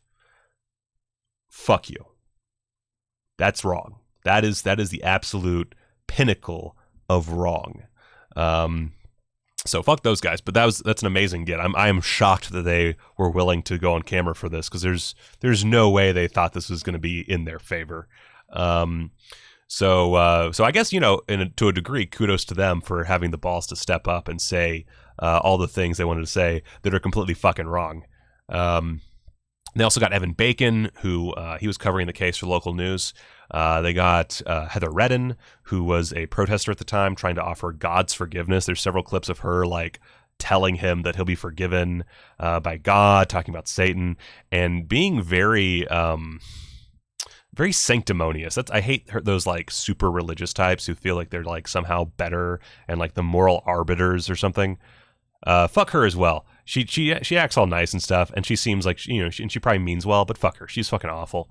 fuck you. That's wrong. That is the absolute pinnacle of wrong. So fuck those guys. But that's an amazing get. I am shocked that they were willing to go on camera for this, because there's no way they thought this was going to be in their favor. So I guess, to a degree, kudos to them for having the balls to step up and say all the things they wanted to say that are completely fucking wrong. They also got Evan Bacon, who he was covering the case for local news. They got Heather Redden, who was a protester at the time, trying to offer God's forgiveness. There's several clips of her telling him that he'll be forgiven by God, talking about Satan, and being very sanctimonious. I hate those super religious types who feel like they're somehow better and the moral arbiters or something. Fuck her as well. She acts all nice and stuff, and she seems like and she probably means well, but fuck her. She's fucking awful.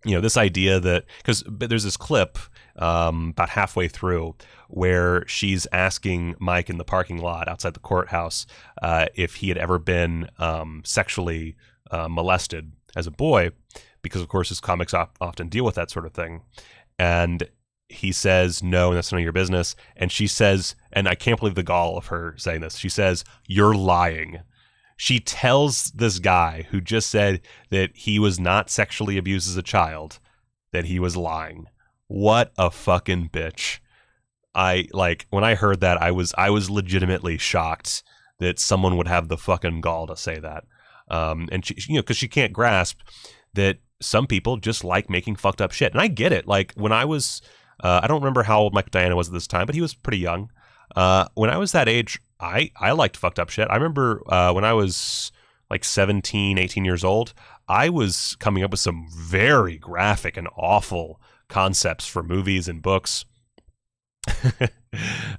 This idea that, because there's this clip about halfway through where she's asking Mike in the parking lot outside the courthouse if he had ever been sexually molested as a boy, because of course his comics often deal with that sort of thing. And he says, no, and that's none of your business. And she says, and I can't believe the gall of her saying this, she says, you're lying. She tells this guy who just said that he was not sexually abused as a child that he was lying. What a fucking bitch. When I heard that, I was legitimately shocked that someone would have the fucking gall to say that. And she, because she can't grasp that some people just like making fucked up shit. And I get it. When I was, I don't remember how old Mike Diana was at this time, but he was pretty young. When I was that age, I liked fucked up shit. I remember when I was 17, 18 years old, I was coming up with some very graphic and awful concepts for movies and books.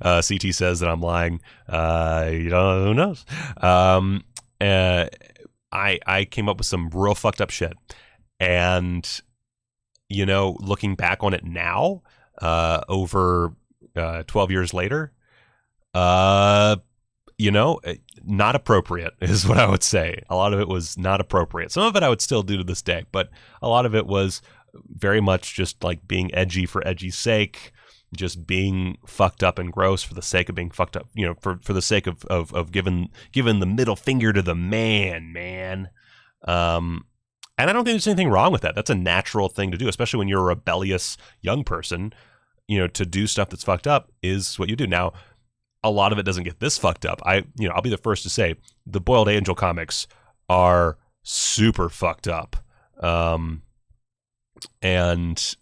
CT says that I'm lying. Who knows? I came up with some real fucked up shit. And, looking back on it now, over 12 years later, not appropriate is what I would say. A lot of it was not appropriate. Some of it I would still do to this day, but a lot of it was very much just being edgy for edgy's sake, just being fucked up and gross for the sake of being fucked up, for the sake of giving the middle finger to the man. And I don't think there's anything wrong with that. That's a natural thing to do, especially when you're a rebellious young person. To do stuff that's fucked up is what you do. Now, a lot of it doesn't get this fucked up. I'll be the first to say the Boiled Angel comics are super fucked up. And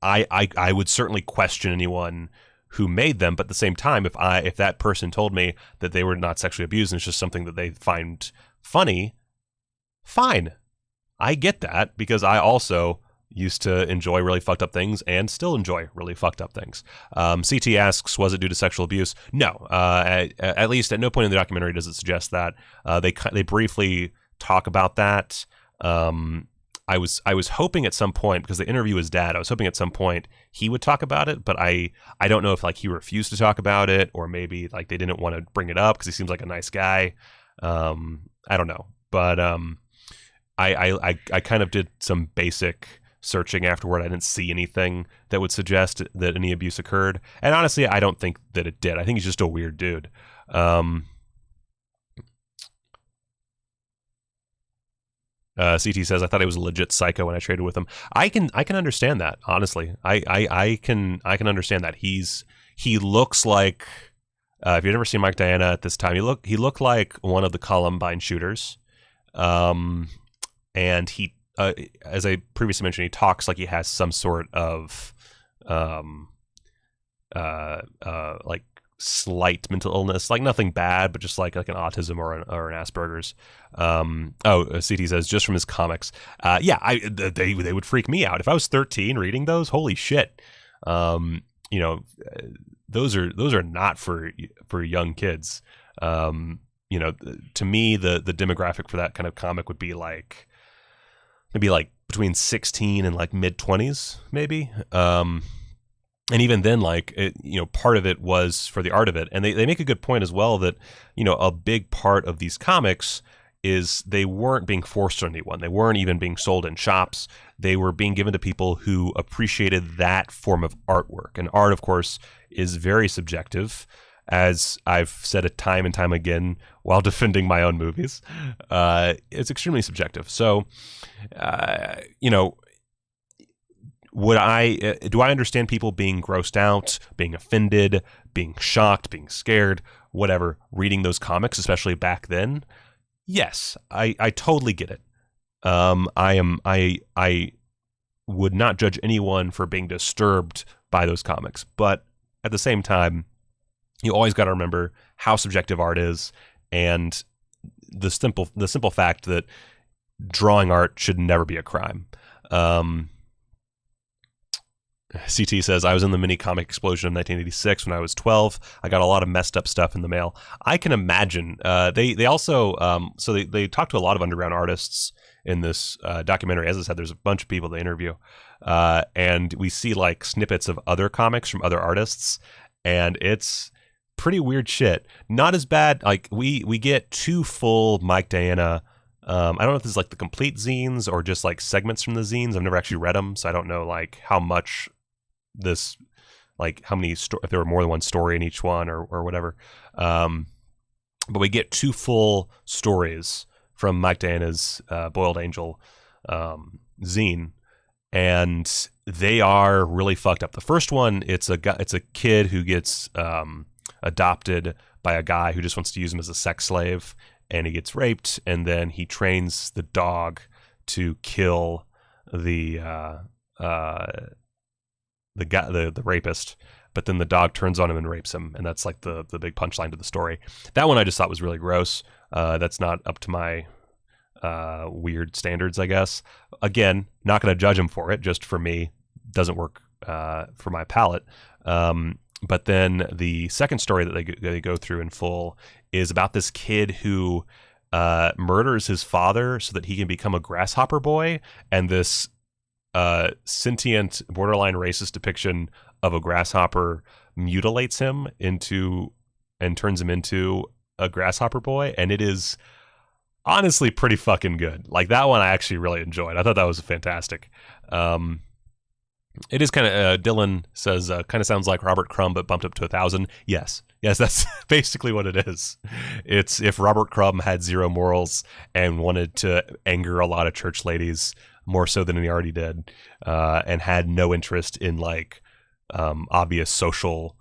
I would certainly question anyone who made them, but at the same time, if that person told me that they were not sexually abused and it's just something that they find funny, fine. I get that, because I also used to enjoy really fucked up things and still enjoy really fucked up things. CT asks, was it due to sexual abuse? No. At least at no point in the documentary does it suggest that. They briefly talk about that. I was hoping at some point, because they interview his dad, I was hoping at some point he would talk about it, but I don't know if he refused to talk about it, or maybe they didn't want to bring it up because he seems like a nice guy. I don't know, but I kind of did some basic searching afterward. I didn't see anything that would suggest that any abuse occurred, and honestly, I don't think that it did. I think he's just a weird dude. CT says, I thought he was a legit psycho when I traded with him. I can understand that, honestly. I can understand that. He looks like, if you've never seen Mike Diana at this time, he looked like one of the Columbine shooters. And he, as I previously mentioned, he talks like he has some sort of slight mental illness, like nothing bad, but just like an autism or an Asperger's. CT says just from his comics. They would freak me out if I was 13 reading those. Holy shit. Those are not for young kids. To me, the demographic for that kind of comic would be like maybe like between 16 and like mid 20s, maybe. And even then, like, part of it was for the art of it. And they make a good point as well that, a big part of these comics is they weren't being forced on anyone. They weren't even being sold in shops. They were being given to people who appreciated that form of artwork. And art, of course, is very subjective, as I've said it time and time again while defending my own movies. It's extremely subjective. So, do I understand people being grossed out, being offended, being shocked, being scared, whatever, reading those comics, especially back then? Yes, I totally get it. I would not judge anyone for being disturbed by those comics, but at the same time, you always got to remember how subjective art is, and the simple fact that drawing art should never be a crime. CT says, I was in the mini comic explosion of 1986 when I was 12. I got a lot of messed up stuff in the mail. I can imagine. They also, they talk to a lot of underground artists in this documentary. As I said, there's a bunch of people they interview. And we see like snippets of other comics from other artists. And it's pretty weird shit. Not as bad. Like we get 2 full Mike Diana. I don't know if this is like the complete zines or just like segments from the zines. I've never actually read them, so I don't know like how much this, like how many, if there were more than one story in each one or whatever. But we get 2 full stories from Mike Diana's Boiled Angel zine, and they are really fucked up. The first one, it's a kid who gets adopted by a guy who just wants to use him as a sex slave, and he gets raped, and then he trains the dog to kill the guy, the rapist, but then the dog turns on him and rapes him, and that's like the big punchline to the story. That one I just thought was really gross. That's not up to my weird standards, I guess. Again, not going to judge him for it. Just for me, doesn't work for my palate. But then the second story that they go through in full is about this kid who murders his father so that he can become a grasshopper boy, and this sentient, borderline racist depiction of a grasshopper mutilates him and turns him into a grasshopper boy, and it is honestly pretty fucking good. Like that one I actually really enjoyed. I thought that was fantastic. It is kind of, Dylan says, kind of sounds like Robert Crumb, but bumped up to 1,000. Yes, that's basically what it is. It's if Robert Crumb had zero morals and wanted to anger a lot of church ladies more so than he already did, and had no interest in like obvious social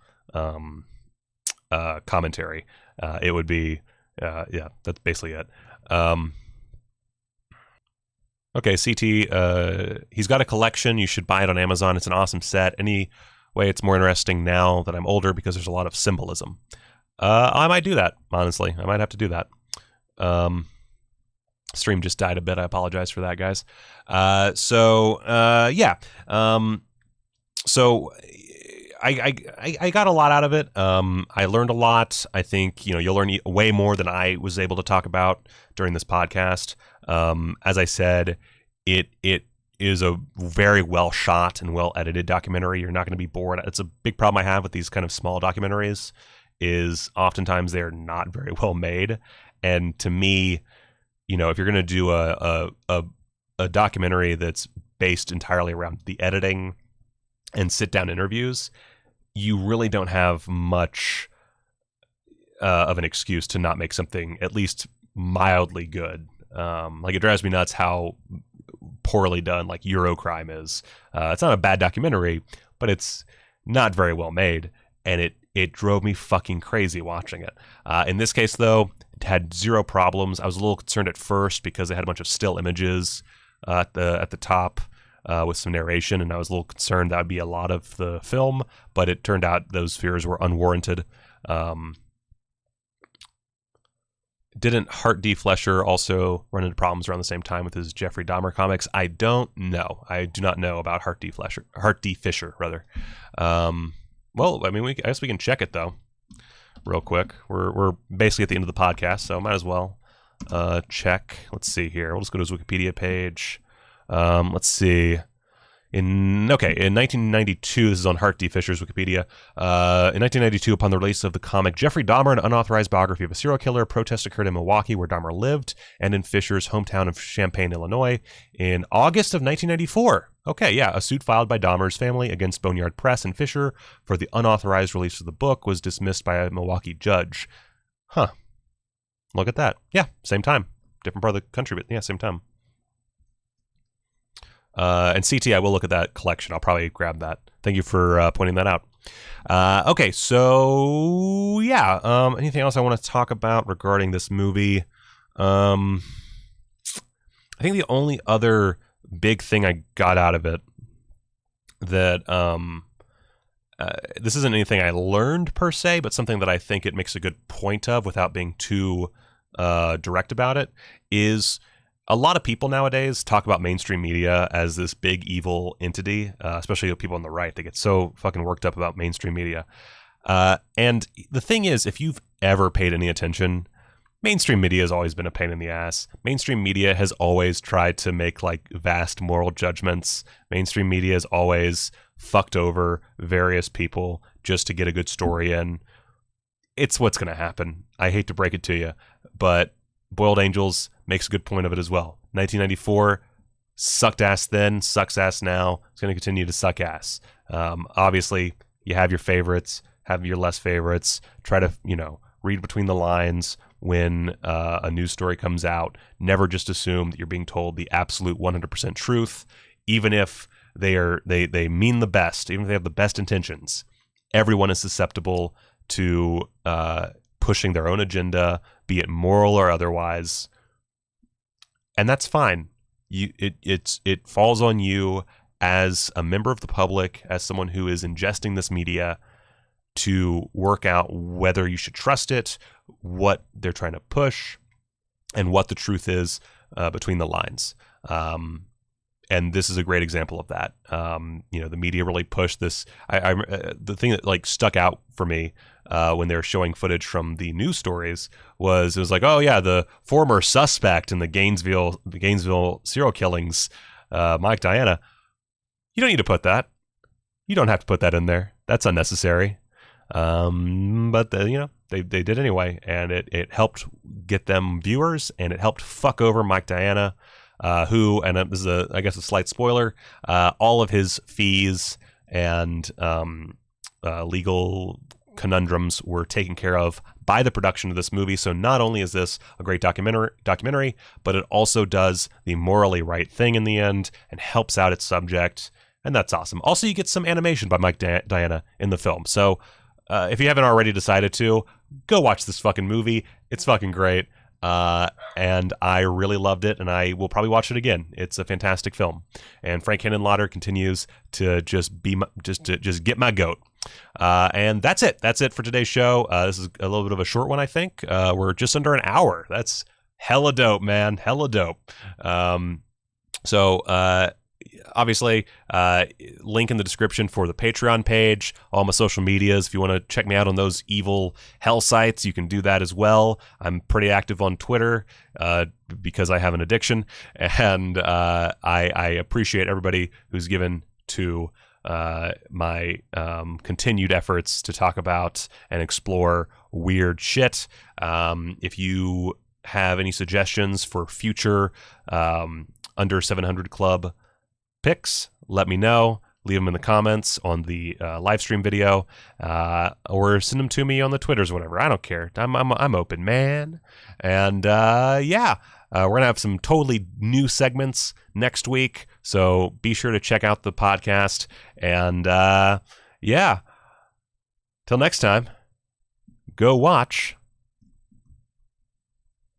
commentary, it would be, that's basically it. Okay, CT, he's got a collection. You should buy it on Amazon. It's an awesome set. Anyway, it's more interesting now that I'm older because there's a lot of symbolism. I might do that, honestly. I might have to do that. Stream just died a bit. I apologize for that, guys. So I got a lot out of it. I learned a lot. I think, you'll learn way more than I was able to talk about during this podcast. As I said, it is a very well shot and well edited documentary. You're not going to be bored. It's a big problem I have with these kind of small documentaries is oftentimes they're not very well made. And to me, if you're going to do a documentary that's based entirely around the editing and sit down interviews, you really don't have much of an excuse to not make something at least mildly good. Like it drives me nuts how poorly done like Eurocrime is. It's not a bad documentary, but it's not very well made, and it drove me fucking crazy watching it. In this case, though, it had zero problems. I was a little concerned at first because they had a bunch of still images at the top with some narration, and I was a little concerned that would be a lot of the film, but it turned out those fears were unwarranted. Didn't Hart D. Flesher also run into problems around the same time with his Jeffrey Dahmer comics? I don't know. I do not know about Hart D. Fisher, rather. Well, I mean, I guess we can check it though, real quick. We're basically at the end of the podcast, so might as well check. Let's see here. We'll just go to his Wikipedia page. Let's see. In 1992, this is on Hart D. Fisher's Wikipedia. In 1992, upon the release of the comic Jeffrey Dahmer, an unauthorized biography of a serial killer, protests occurred in Milwaukee, where Dahmer lived, and in Fisher's hometown of Champaign, Illinois. In August of 1994, a suit filed by Dahmer's family against Boneyard Press and Fisher for the unauthorized release of the book was dismissed by a Milwaukee judge. Huh. Look at that. Yeah, same time. Different part of the country, but yeah, same time. And CT, I will look at that collection. I'll probably grab that. Thank you for pointing that out. Okay, so yeah. Anything else I want to talk about regarding this movie? I think the only other big thing I got out of it that this isn't anything I learned per se, but something that I think it makes a good point of without being too direct about it is. A lot of people nowadays talk about mainstream media as this big evil entity, especially people on the right. They get so fucking worked up about mainstream media. And the thing is, if you've ever paid any attention, mainstream media has always been a pain in the ass. Mainstream media has always tried to make like vast moral judgments. Mainstream media has always fucked over various people just to get a good story in. It's what's going to happen. I hate to break it to you, but Boiled Angels makes a good point of it as well. 1994 sucked ass then, sucks ass now. It's going to continue to suck ass. Obviously, you have your favorites, have your less favorites. Try to, read between the lines when a news story comes out. Never just assume that you're being told the absolute 100% truth, even if they mean the best, even if they have the best intentions. Everyone is susceptible to pushing their own agenda, be it moral or otherwise, and that's fine. It falls on you as a member of the public, as someone who is ingesting this media, to work out whether you should trust it, what they're trying to push, and what the truth is between the lines. And this is a great example of that. The media really pushed this. The thing that stuck out for me when they were showing footage from the news stories was like, oh yeah, the former suspect in the Gainesville serial killings, Mike Diana. You don't need to put that. You don't have to put that in there. That's unnecessary. But they did anyway, and it helped get them viewers, and it helped fuck over Mike Diana. Who, and this is a slight spoiler, all of his fees and legal conundrums were taken care of by the production of this movie. So not only is this a great documentary, but it also does the morally right thing in the end and helps out its subject, and that's awesome. Also, you get some animation by Mike Diana in the film. So if you haven't already decided to, go watch this fucking movie. It's fucking great. And I really loved it, and I will probably watch it again. It's a fantastic film, and Frank Henenlotter continues to just get my goat. And that's it. That's it for today's show. This is a little bit of a short one, I think. We're just under an hour. That's hella dope, man. Hella dope. Obviously, link in the description for the Patreon page, all my social medias. If you want to check me out on those evil hell sites, you can do that as well. I'm pretty active on Twitter because I have an addiction, and I appreciate everybody who's given to my continued efforts to talk about and explore weird shit. If you have any suggestions for future Under 700 Club picks, let me know. Leave them in the comments on the live stream video, or send them to me on the Twitters or whatever. I don't care. I'm open, man. And we're gonna have some totally new segments next week, so be sure to check out the podcast. And till next time, go watch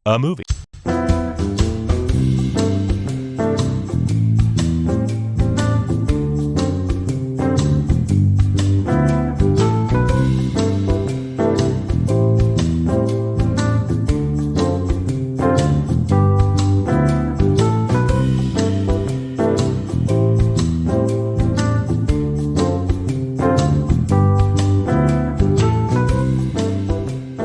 a movie.